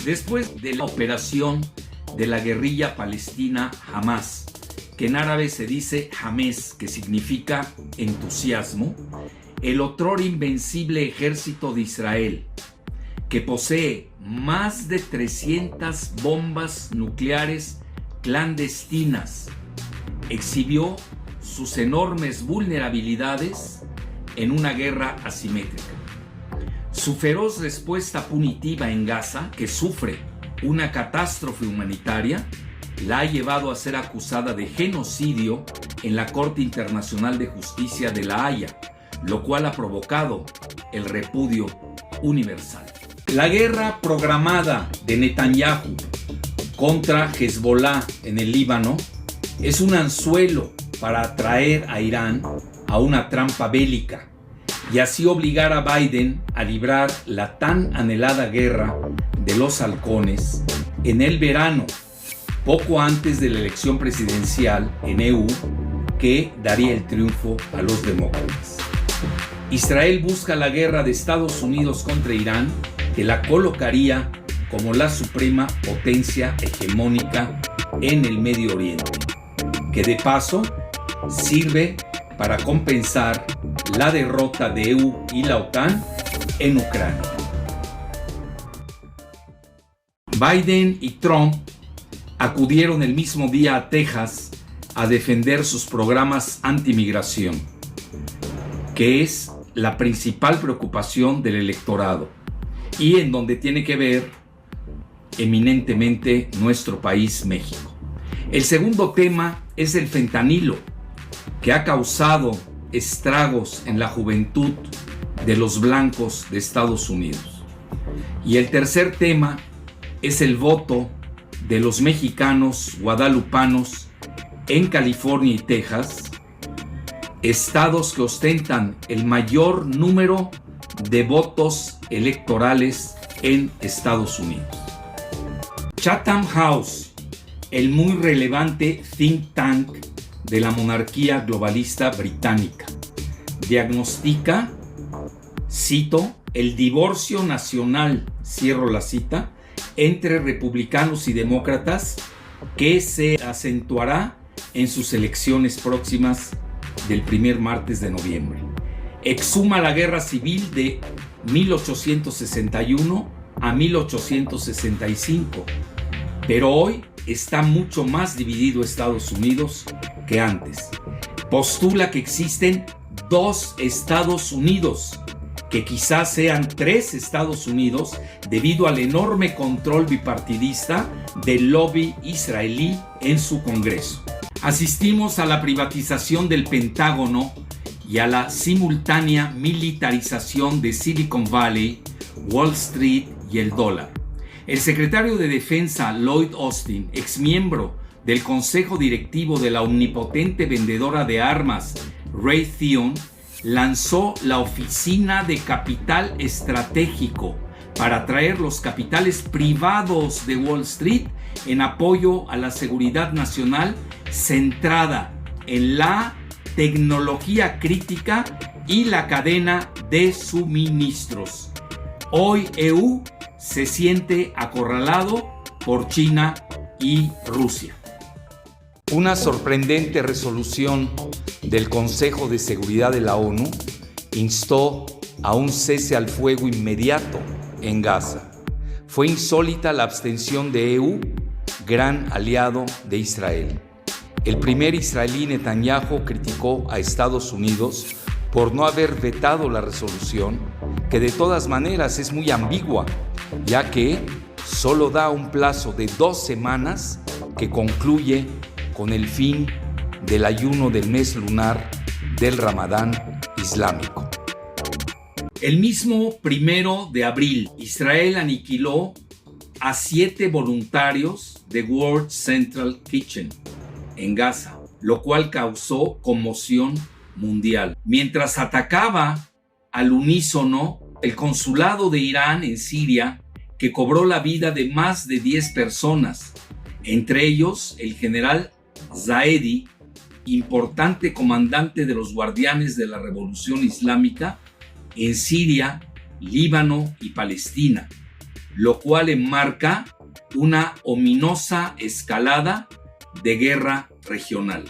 Después de la operación de la guerrilla palestina Hamas, que en árabe se dice Hames, que significa entusiasmo, el otrora invencible ejército de Israel, que posee más de 300 bombas nucleares clandestinas, exhibió sus enormes vulnerabilidades en una guerra asimétrica. Su feroz respuesta punitiva en Gaza, que sufre una catástrofe humanitaria, la ha llevado a ser acusada de genocidio en la Corte Internacional de Justicia de La Haya, lo cual ha provocado el repudio universal. La guerra programada de Netanyahu contra Hezbollah en el Líbano es un anzuelo para atraer a Irán a una trampa bélica y así obligar a Biden a librar la tan anhelada guerra de los halcones en el verano, poco antes de la elección presidencial en EU, que daría el triunfo a los demócratas. Israel busca la guerra de Estados Unidos contra Irán, que la colocaría como la suprema potencia hegemónica en el Medio Oriente, que de paso sirve para compensar la derrota de EU y la OTAN en Ucrania. Biden y Trump acudieron el mismo día a Texas a defender sus programas antimigración, que es la principal preocupación del electorado y en donde tiene que ver eminentemente nuestro país, México. El segundo tema es el fentanilo, que ha causado estragos en la juventud de los blancos de Estados Unidos. Y el tercer tema es el voto de los mexicanos guadalupanos en California y Texas, estados que ostentan el mayor número de votos electorales en Estados Unidos. Chatham House, el muy relevante think tank de la monarquía globalista británica, diagnostica, cito, el divorcio nacional, cierro la cita, entre republicanos y demócratas que se acentuará en sus elecciones próximas del primer martes de noviembre. Exhuma la guerra civil de 1861 a 1865, pero hoy está mucho más dividido Estados Unidos que antes. Postula que existen dos Estados Unidos, que quizás sean tres Estados Unidos debido al enorme control bipartidista del lobby israelí en su Congreso. Asistimos a la privatización del Pentágono y a la simultánea militarización de Silicon Valley, Wall Street y el dólar. El secretario de Defensa Lloyd Austin, exmiembro del consejo directivo de la omnipotente vendedora de armas Raytheon, lanzó la Oficina de Capital Estratégico para atraer los capitales privados de Wall Street en apoyo a la seguridad nacional centrada en la tecnología crítica y la cadena de suministros. Hoy EU se siente acorralado por China y Rusia. Una sorprendente resolución del Consejo de Seguridad de la ONU instó a un cese al fuego inmediato en Gaza. Fue insólita la abstención de EU, gran aliado de Israel. El primer israelí, Netanyahu, criticó a Estados Unidos por no haber vetado la resolución, que de todas maneras es muy ambigua, ya que solo da un plazo de 2 semanas que concluye con el fin del ayuno del mes lunar del Ramadán islámico. El mismo 1 de abril, Israel aniquiló a 7 voluntarios de World Central Kitchen en Gaza, lo cual causó conmoción mundial. Mientras atacaba al unísono el consulado de Irán en Siria, que cobró la vida de más de 10 personas, entre ellos el general Zaedi, importante comandante de los guardianes de la Revolución Islámica en Siria, Líbano y Palestina, lo cual enmarca una ominosa escalada de guerra regional.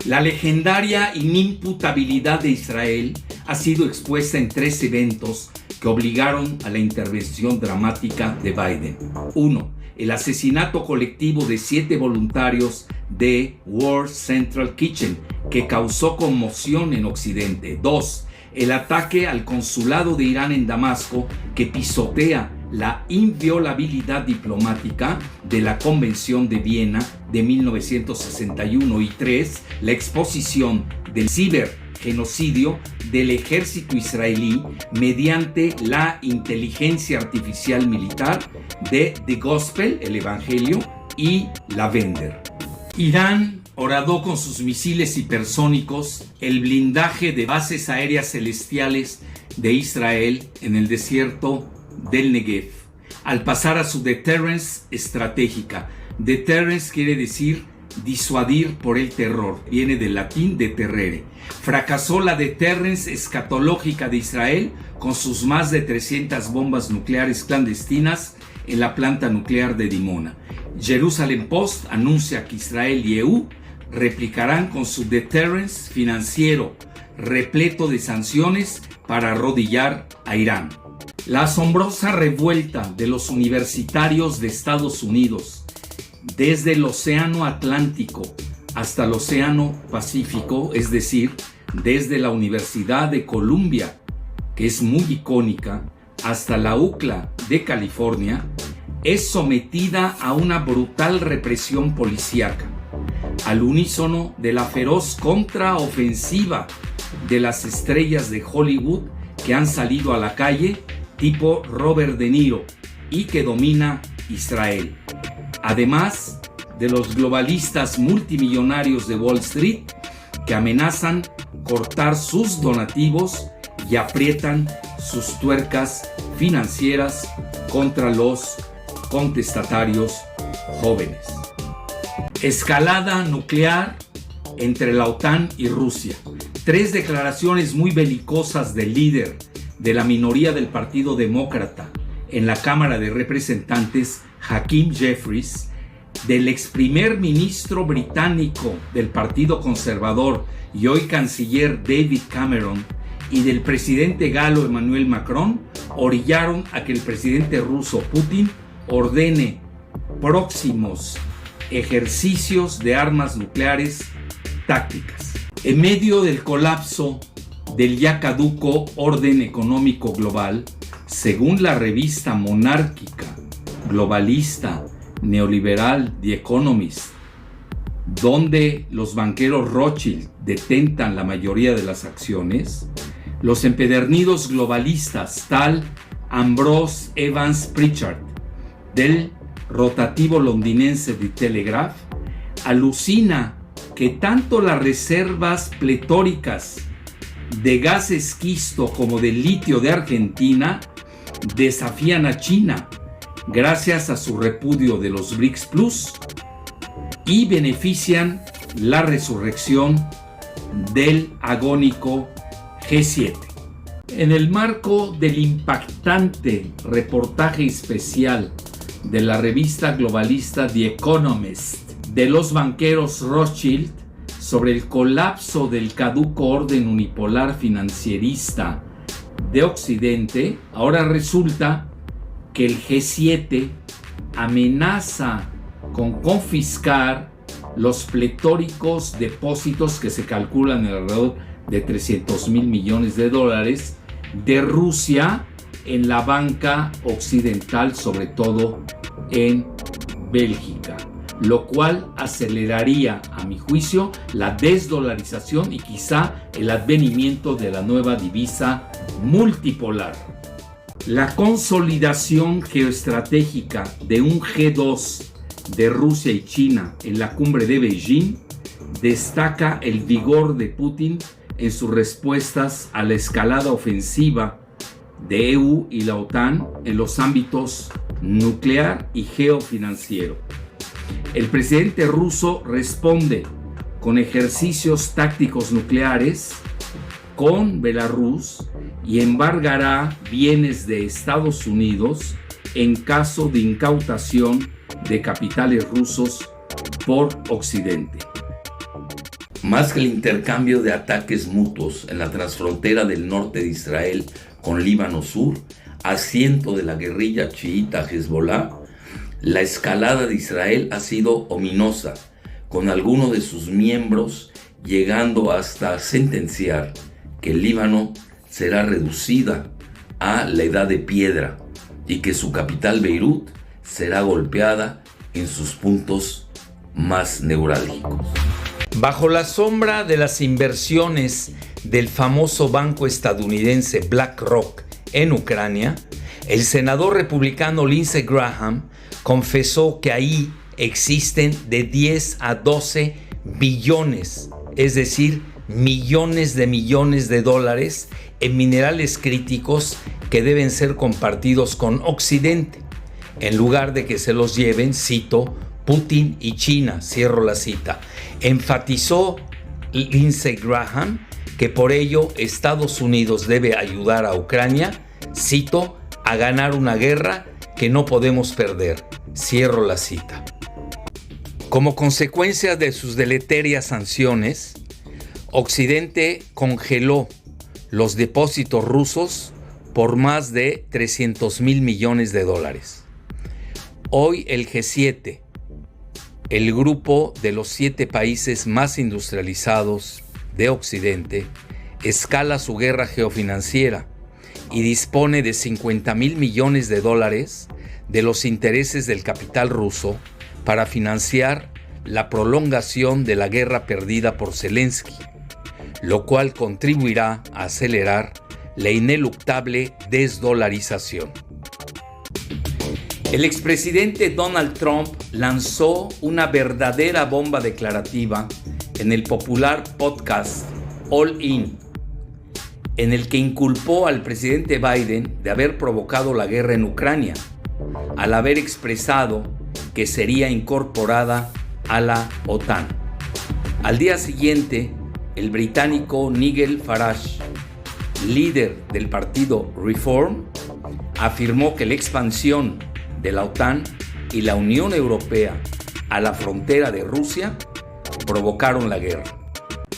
La legendaria inimputabilidad de Israel ha sido expuesta en 3 eventos que obligaron a la intervención dramática de Biden. 1. El asesinato colectivo de 7 voluntarios de World Central Kitchen, que causó conmoción en Occidente. 2. El ataque al consulado de Irán en Damasco, que pisotea la inviolabilidad diplomática de la Convención de Viena de 1961. Y 3. La exposición del cibergenocidio del ejército israelí mediante la inteligencia artificial militar de The Gospel, el Evangelio, y Lavender. Irán horadó con sus misiles hipersónicos el blindaje de bases aéreas celestiales de Israel en el desierto del Negev, al pasar a su deterrence estratégica. Deterrence quiere decir disuadir por el terror, viene del latín deterrere. Fracasó la deterrence escatológica de Israel con sus más de 300 bombas nucleares clandestinas en la planta nuclear de Dimona. Jerusalem Post anuncia que Israel y EU replicarán con su deterrence financiero repleto de sanciones para arrodillar a Irán. La asombrosa revuelta de los universitarios de Estados Unidos desde el Océano Atlántico hasta el Océano Pacífico, es decir, desde la Universidad de Columbia, que es muy icónica, hasta la UCLA de California, es sometida a una brutal represión policíaca, al unísono de la feroz contraofensiva de las estrellas de Hollywood que han salido a la calle, tipo Robert De Niro, y que domina Israel. Además de los globalistas multimillonarios de Wall Street que amenazan cortar sus donativos y aprietan sus tuercas financieras contra los contestatarios jóvenes. Escalada nuclear entre la OTAN y Rusia. 3 declaraciones muy belicosas del líder de la minoría del Partido Demócrata en la Cámara de Representantes, Hakeem Jeffries, del ex primer ministro británico del Partido Conservador y hoy canciller David Cameron, y del presidente galo Emmanuel Macron, orillaron a que el presidente ruso Putin ordene próximos ejercicios de armas nucleares tácticas. En medio del colapso del ya caduco orden económico global, según la revista monárquica, globalista, neoliberal The Economist, donde los banqueros Rothschild detentan la mayoría de las acciones, los empedernidos globalistas tal Ambrose Evans Pritchard del rotativo londinense The Telegraph alucina que tanto las reservas pletóricas de gas esquisto como de litio de Argentina desafían a China gracias a su repudio de los BRICS Plus y benefician la resurrección del agónico G7. En el marco del impactante reportaje especial de la revista globalista The Economist de los banqueros Rothschild sobre el colapso del caduco orden unipolar financierista de Occidente, ahora resulta que el G7 amenaza con confiscar los pletóricos depósitos que se calculan en alrededor de 300,000 millones de dólares de Rusia en la banca occidental, sobre todo en Bélgica, lo cual aceleraría, a mi juicio, la desdolarización y quizá el advenimiento de la nueva divisa multipolar. La consolidación geoestratégica de un G2 de Rusia y China en la cumbre de Beijing destaca el vigor de Putin en sus respuestas a la escalada ofensiva de EU y la OTAN en los ámbitos nuclear y geofinanciero. El presidente ruso responde con ejercicios tácticos nucleares con Belarus y embargará bienes de Estados Unidos en caso de incautación de capitales rusos por Occidente. Más que el intercambio de ataques mutuos en la transfrontera del norte de Israel con Líbano Sur, asiento de la guerrilla chiita Hezbollah, la escalada de Israel ha sido ominosa, con algunos de sus miembros llegando hasta sentenciar que el Líbano será reducida a la edad de piedra y que su capital Beirut será golpeada en sus puntos más neurálgicos. Bajo la sombra de las inversiones del famoso banco estadounidense BlackRock en Ucrania, el senador republicano Lindsey Graham confesó que ahí existen de 10 a 12 billones, es decir, millones de dólares en minerales críticos que deben ser compartidos con Occidente, en lugar de que se los lleven, cito, Putin y China, cierro la cita. Enfatizó Lindsey Graham que por ello Estados Unidos debe ayudar a Ucrania, cito, a ganar una guerra que no podemos perder, cierro la cita. Como consecuencia de sus deleterias sanciones, Occidente congeló los depósitos rusos por más de 300,000 millones de dólares. Hoy el G7, el grupo de los 7 países más industrializados de Occidente, escala su guerra geofinanciera y dispone de 50,000 millones de dólares de los intereses del capital ruso para financiar la prolongación de la guerra perdida por Zelensky, lo cual contribuirá a acelerar la ineluctable desdolarización. El expresidente Donald Trump lanzó una verdadera bomba declarativa en el popular podcast All In, en el que inculpó al presidente Biden de haber provocado la guerra en Ucrania, al haber expresado que sería incorporada a la OTAN. Al día siguiente, el británico Nigel Farage, líder del partido Reform, afirmó que la expansión de la OTAN y la Unión Europea a la frontera de Rusia provocaron la guerra.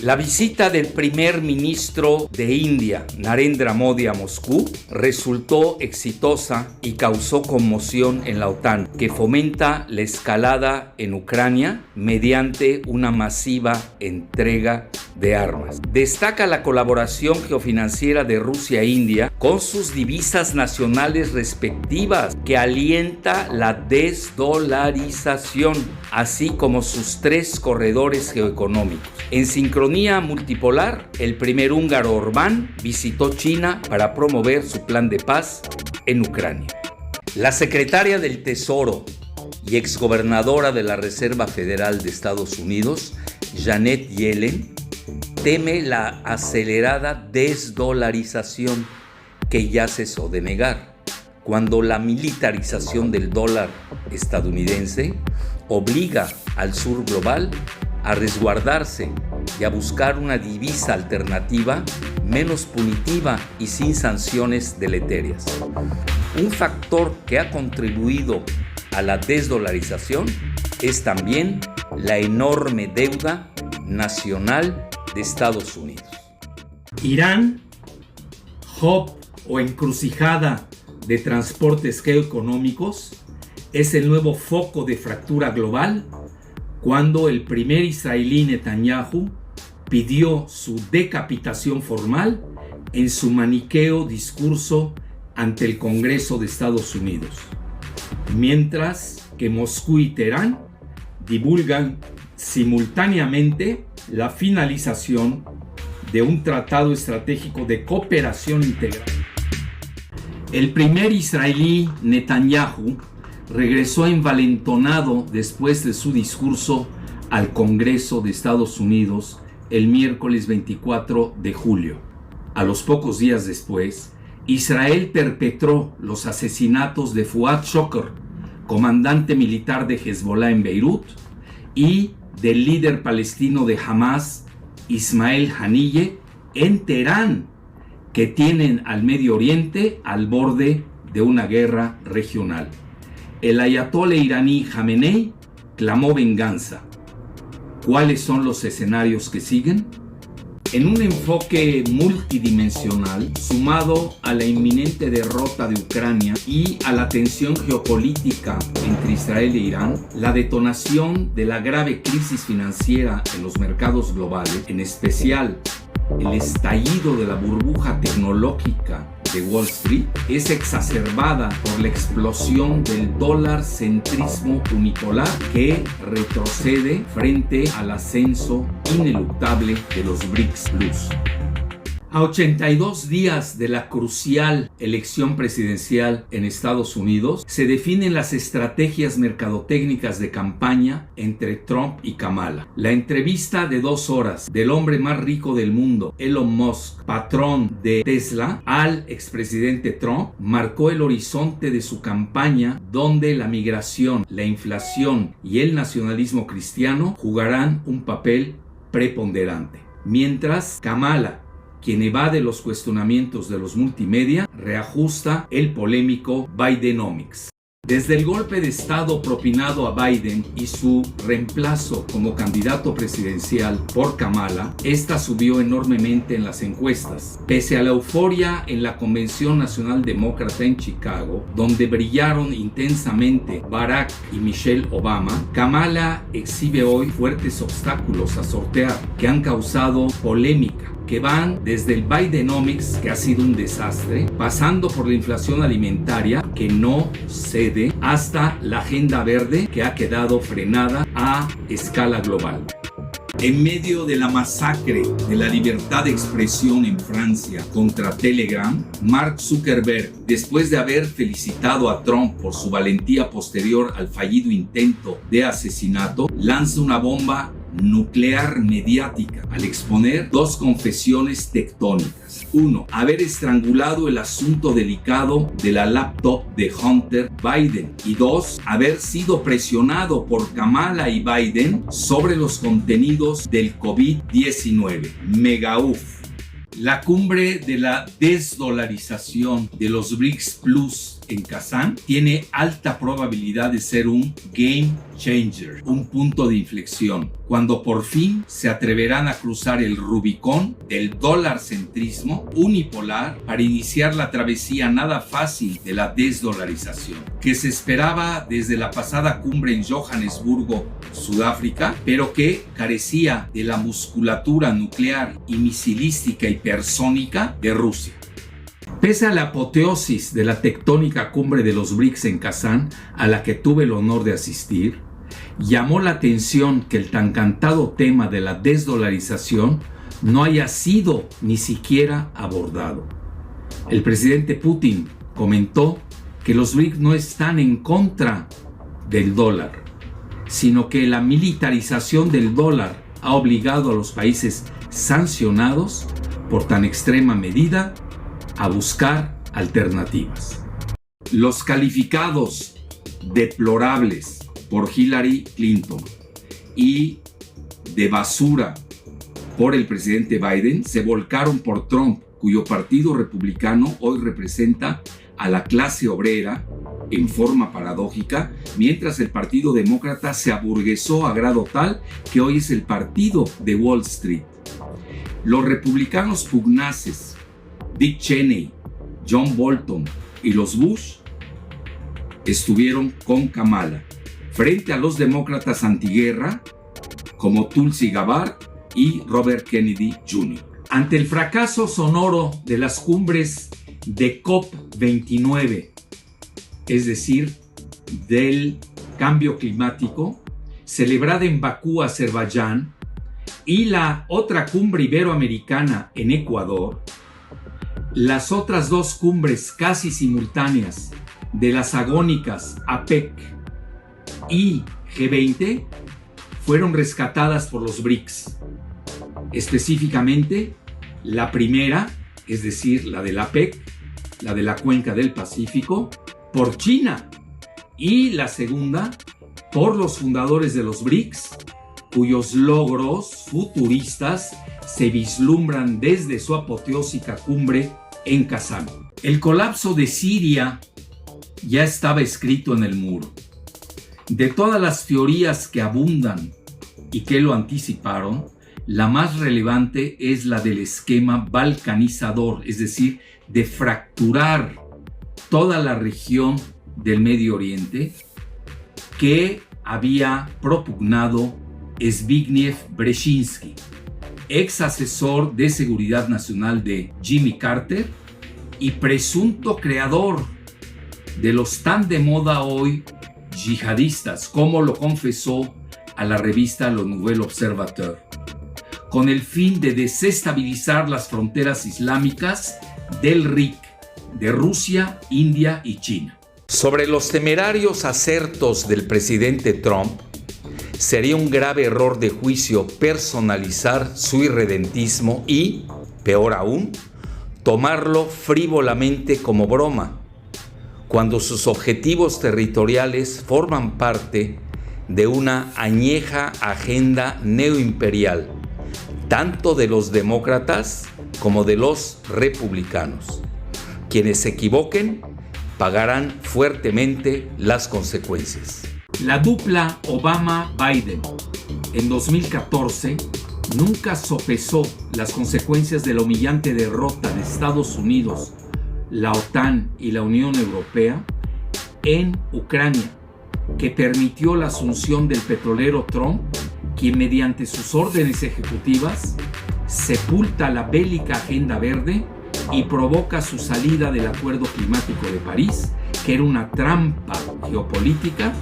La visita del primer ministro de India, Narendra Modi, a Moscú resultó exitosa y causó conmoción en la OTAN, que fomenta la escalada en Ucrania mediante una masiva entrega de armas. Destaca la colaboración geofinanciera de Rusia e India con sus divisas nacionales respectivas, que alienta la desdolarización, así como sus 3 corredores geoeconómicos. En sincronía multipolar, el primer húngaro Orbán visitó China para promover su plan de paz en Ucrania. La secretaria del Tesoro y exgobernadora de la Reserva Federal de Estados Unidos, Janet Yellen, teme la acelerada desdolarización que ya cesó de negar, cuando la militarización del dólar estadounidense obliga al sur global a resguardarse y a buscar una divisa alternativa menos punitiva y sin sanciones deleterias. Un factor que ha contribuido a la desdolarización es también la enorme deuda nacional de Estados Unidos. Irán, hub o encrucijada de transportes geoeconómicos, es el nuevo foco de fractura global cuando el primer israelí Netanyahu pidió su decapitación formal en su maniqueo discurso ante el Congreso de Estados Unidos, mientras que Moscú y Teherán divulgan simultáneamente la finalización de un tratado estratégico de cooperación integral. El primer israelí Netanyahu regresó envalentonado después de su discurso al Congreso de Estados Unidos el miércoles 24 de julio. A los pocos días después, Israel perpetró los asesinatos de Fuad Shukr, comandante militar de Hezbollah en Beirut, y del líder palestino de Hamas, Ismael Haniyeh, en Teherán, que tienen al Medio Oriente al borde de una guerra regional. El ayatolá iraní Jamenei clamó venganza. ¿Cuáles son los escenarios que siguen? En un enfoque multidimensional, sumado a la inminente derrota de Ucrania y a la tensión geopolítica entre Israel e Irán, la detonación de la grave crisis financiera en los mercados globales, en especial el estallido de la burbuja tecnológica de Wall Street, es exacerbada por la explosión del dólar centrismo unipolar que retrocede frente al ascenso ineluctable de los BRICS Plus. A 82 días de la crucial elección presidencial en Estados Unidos, se definen las estrategias mercadotécnicas de campaña entre Trump y Kamala. La entrevista de 2 horas del hombre más rico del mundo, Elon Musk, patrón de Tesla, al expresidente Trump, marcó el horizonte de su campaña, donde la migración, la inflación y el nacionalismo cristiano jugarán un papel preponderante. Mientras Kamala, quien evade los cuestionamientos de los multimedia, reajusta el polémico Bidenomics. Desde el golpe de Estado propinado a Biden y su reemplazo como candidato presidencial por Kamala, esta subió enormemente en las encuestas. Pese a la euforia en la Convención Nacional Demócrata en Chicago, donde brillaron intensamente Barack y Michelle Obama, Kamala exhibe hoy fuertes obstáculos a sortear que han causado polémica, que van desde el Bidenomics, que ha sido un desastre, pasando por la inflación alimentaria, que no cede, hasta la agenda verde, que ha quedado frenada a escala global. En medio de la masacre de la libertad de expresión en Francia contra Telegram, Mark Zuckerberg, después de haber felicitado a Trump por su valentía posterior al fallido intento de asesinato, lanza una bomba nuclear mediática al exponer 2 confesiones tectónicas. 1. Haber estrangulado el asunto delicado de la laptop de Hunter Biden. Y 2. Haber sido presionado por Kamala y Biden sobre los contenidos del COVID-19. Mega uf. La cumbre de la desdolarización de los BRICS Plus en Kazán tiene alta probabilidad de ser un game changer, un punto de inflexión, cuando por fin se atreverán a cruzar el Rubicón del dólar centrismo unipolar para iniciar la travesía nada fácil de la desdolarización, que se esperaba desde la pasada cumbre en Johannesburgo, Sudáfrica, pero que carecía de la musculatura nuclear y misilística hipersónica de Rusia. Pese a la apoteosis de la tectónica cumbre de los BRICS en Kazán, a la que tuve el honor de asistir, llamó la atención que el tan cantado tema de la desdolarización no haya sido ni siquiera abordado. El presidente Putin comentó que los BRICS no están en contra del dólar, sino que la militarización del dólar ha obligado a los países sancionados por tan extrema medida a buscar alternativas. Los calificados deplorables por Hillary Clinton y de basura por el presidente Biden se volcaron por Trump, cuyo partido republicano hoy representa a la clase obrera en forma paradójica, mientras el partido demócrata se aburguesó a grado tal que hoy es el partido de Wall Street. Los republicanos pugnaces Dick Cheney, John Bolton y los Bush estuvieron con Kamala, frente a los demócratas antiguerra como Tulsi Gabbard y Robert Kennedy Jr. Ante el fracaso sonoro de las cumbres de COP29, es decir, del cambio climático, celebrada en Bakú, Azerbaiyán, y la otra cumbre iberoamericana en Ecuador, las otras 2 cumbres casi simultáneas de las agónicas APEC y G20 fueron rescatadas por los BRICS. Específicamente, la primera, es decir, la de la APEC, la de la Cuenca del Pacífico, por China, y la segunda por los fundadores de los BRICS, cuyos logros futuristas se vislumbran desde su apoteósica cumbre en Kazán. El colapso de Siria ya estaba escrito en el muro. De todas las teorías que abundan y que lo anticiparon, la más relevante es la del esquema balcanizador, es decir, de fracturar toda la región del Medio Oriente que había propugnado Zbigniew Brzezinski, ex asesor de seguridad nacional de Jimmy Carter y presunto creador de los tan de moda hoy yihadistas, como lo confesó a la revista Le Nouvel Observateur, con el fin de desestabilizar las fronteras islámicas del RIC, de Rusia, India y China. Sobre los temerarios acertos del presidente Trump, sería un grave error de juicio personalizar su irredentismo y, peor aún, tomarlo frívolamente como broma, cuando sus objetivos territoriales forman parte de una añeja agenda neoimperial, tanto de los demócratas como de los republicanos. Quienes se equivoquen pagarán fuertemente las consecuencias. La dupla Obama-Biden en 2014 nunca sopesó las consecuencias de la humillante derrota de Estados Unidos, la OTAN y la Unión Europea en Ucrania, que permitió la asunción del petrolero Trump, quien mediante sus órdenes ejecutivas sepulta la bélica Agenda Verde y provoca su salida del Acuerdo Climático de París, que era una trampa geopolítica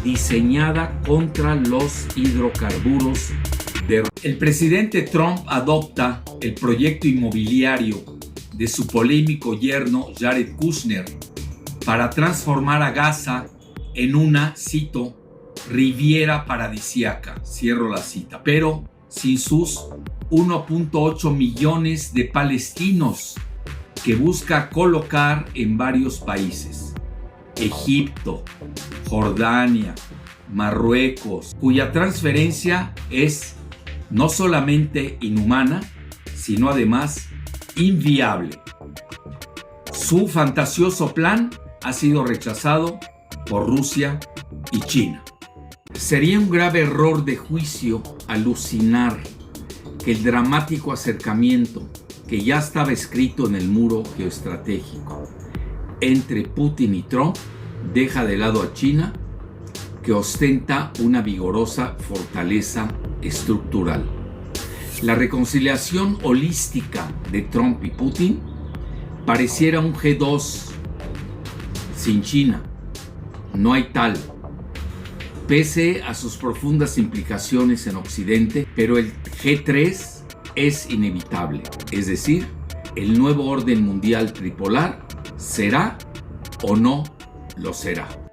diseñada contra los hidrocarburos. El presidente Trump adopta el proyecto inmobiliario de su polémico yerno Jared Kushner para transformar a Gaza en una, cito, Riviera paradisíaca, cierro la cita, pero sin sus 1.8 millones de palestinos que busca colocar en varios países: Egipto, Jordania, Marruecos, cuya transferencia es no solamente inhumana, sino además inviable. Su fantasioso plan ha sido rechazado por Rusia y China. Sería un grave error de juicio alucinar que el dramático acercamiento que ya estaba escrito en el muro geoestratégico entre Putin y Trump deja de lado a China, que ostenta una vigorosa fortaleza estructural. La reconciliación holística de Trump y Putin pareciera un G2 sin China. No hay tal, pese a sus profundas implicaciones en Occidente, pero el G3 es inevitable, es decir, el nuevo orden mundial tripolar será o no lo será.